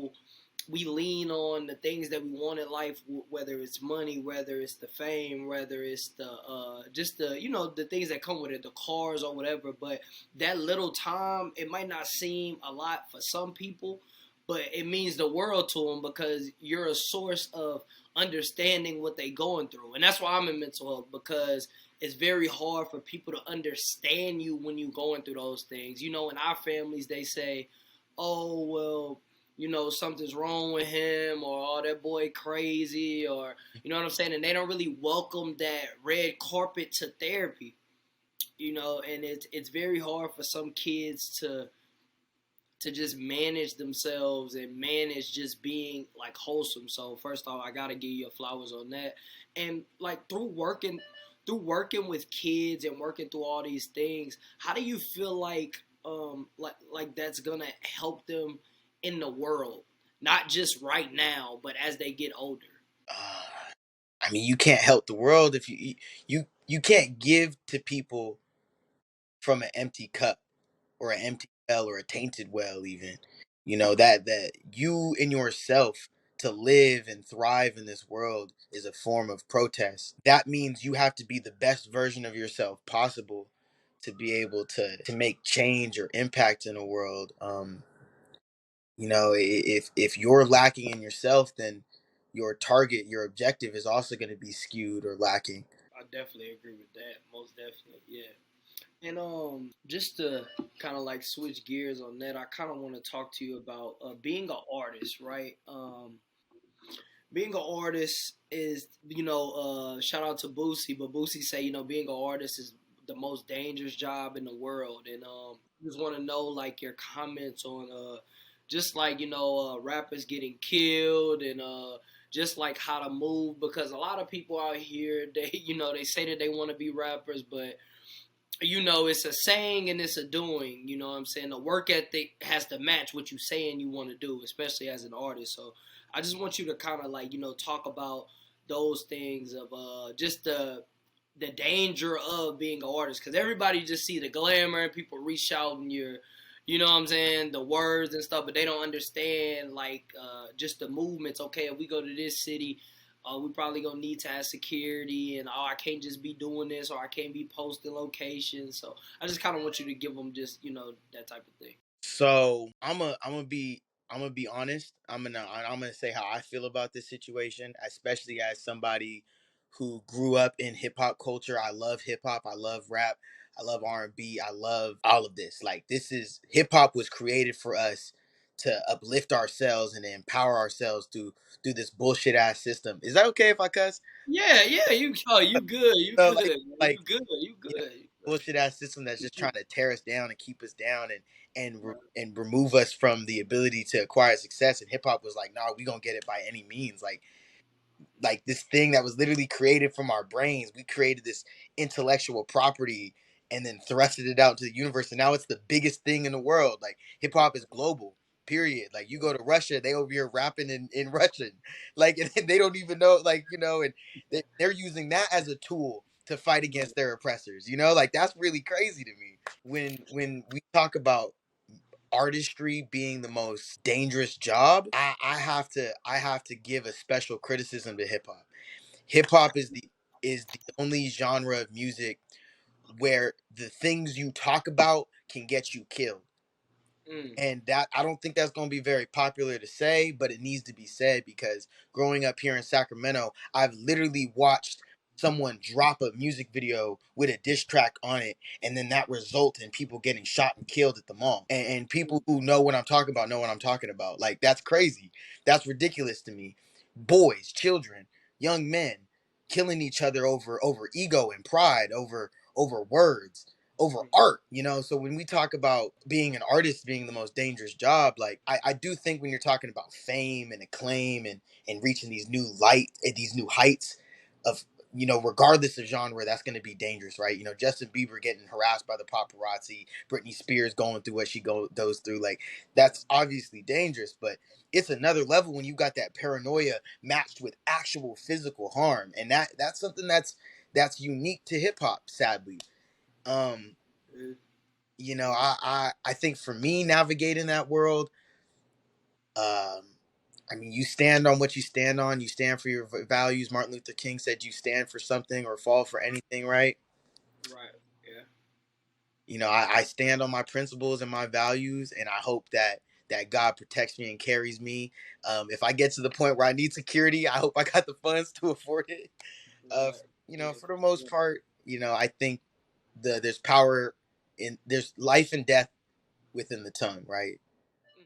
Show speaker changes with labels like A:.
A: people, we lean on the things that we want in life, whether it's money, whether it's the fame, whether it's the just the the things that come with it, the cars or whatever. But that little time, it might not seem a lot for some people, but it means the world to them because you're a source of understanding what they going through, and that's why I'm in mental health because it's very hard for people to understand you when you're going through those things. In our families, they say, "Oh well." Something's wrong with him, or oh, that boy crazy, or you know what I'm saying, and they don't really welcome that red carpet to therapy, and it's very hard for some kids to just manage themselves and manage just being like wholesome. So first off, I gotta give you flowers on that, and like through working with kids and working through all these things, how do you feel like that's gonna help them in the world, not just right now, but as they get older?
B: Uh, I mean, you can't help the world if you can't give to people from an empty cup or an empty well or a tainted well even. That you in yourself to live and thrive in this world is a form of protest. That means you have to be the best version of yourself possible to be able to make change or impact in a world. If you're lacking in yourself, then your target, your objective is also going to be skewed or lacking.
A: I definitely agree with that, most definitely, yeah. And just to kind of like switch gears on that, I kind of want to talk to you about being an artist, right? Being an artist is, shout out to Boosie, but Boosie say, being an artist is the most dangerous job in the world. And just want to know like your comments on just like, rappers getting killed and just like how to move, because a lot of people out here, they, they say that they want to be rappers, but it's a saying and it's a doing. You know what I'm saying? The work ethic has to match what you saying you want to do, especially as an artist. So I just want you to kind of like, talk about those things of just the danger of being an artist, because everybody just see the glamour and people reach out and what I'm saying, the words and stuff, but they don't understand like just the movements. Okay, if we go to this city, we probably gonna need to have security, and I can't just be doing this, or I can't be posting locations. So I just kind of want you to give them just that type of thing.
B: So I'm gonna be honest. I'm gonna say how I feel about this situation, especially as somebody who grew up in hip hop culture. I love hip hop. I love rap. I love R&B. I love all of this. Like, this is hip hop was created for us to uplift ourselves and to empower ourselves through this bullshit ass system. Is that okay if I cuss?
A: Yeah, yeah, you good, you
B: So,
A: good,
B: like
A: you good, you
B: you know,
A: good, you
B: bullshit ass system that's just
A: good.
B: trying to tear us down and keep us down and remove us from the ability to acquire success. And hip hop was like, nah, we gonna get it by any means. Like this thing that was literally created from our brains. We created this intellectual property and then thrusted it out to the universe. And now it's the biggest thing in the world. Like, hip hop is global. Period. Like, you go to Russia, they over here rapping in Russian. Like, and they don't even know, and they're using that as a tool to fight against their oppressors. Like, that's really crazy to me. When we talk about artistry being the most dangerous job, I have to give a special criticism to hip hop. Hip hop is the only genre of music where the things you talk about can get you killed.
A: Mm,
B: And that, I don't think that's going to be very popular to say, but it needs to be said because growing up here in Sacramento, I've literally watched someone drop a music video with a diss track on it, and then that result in people getting shot and killed at the mall. And people who know what I'm talking about know what I'm talking about. Like, that's crazy. That's ridiculous to me. Boys, children, young men killing each other over ego and pride, over words, over
A: mm,
B: art. So when we talk about being an artist being the most dangerous job, like, I do think when you're talking about fame and acclaim and reaching these new these new heights of, regardless of genre, that's going to be dangerous, right? Justin Bieber getting harassed by the paparazzi, Britney Spears going through what she goes through, like, that's obviously dangerous. But it's another level when you got that paranoia matched with actual physical harm, and that's something that's unique to hip hop, sadly. um
A: mm,
B: I think for me navigating that world, um I mean, you stand on what you stand on. You stand for your values. Martin Luther King said, "You stand for something or fall for anything." Right?
A: Right. Yeah.
B: You know, I stand on my principles and my values, and I hope that God protects me and carries me. If I get to the point where I need security, I hope I got the funds to afford it.
A: Right.
B: You know,
A: Yeah.
B: for the most
A: Yeah.
B: part, I think there's power there's life and death within the tongue, right?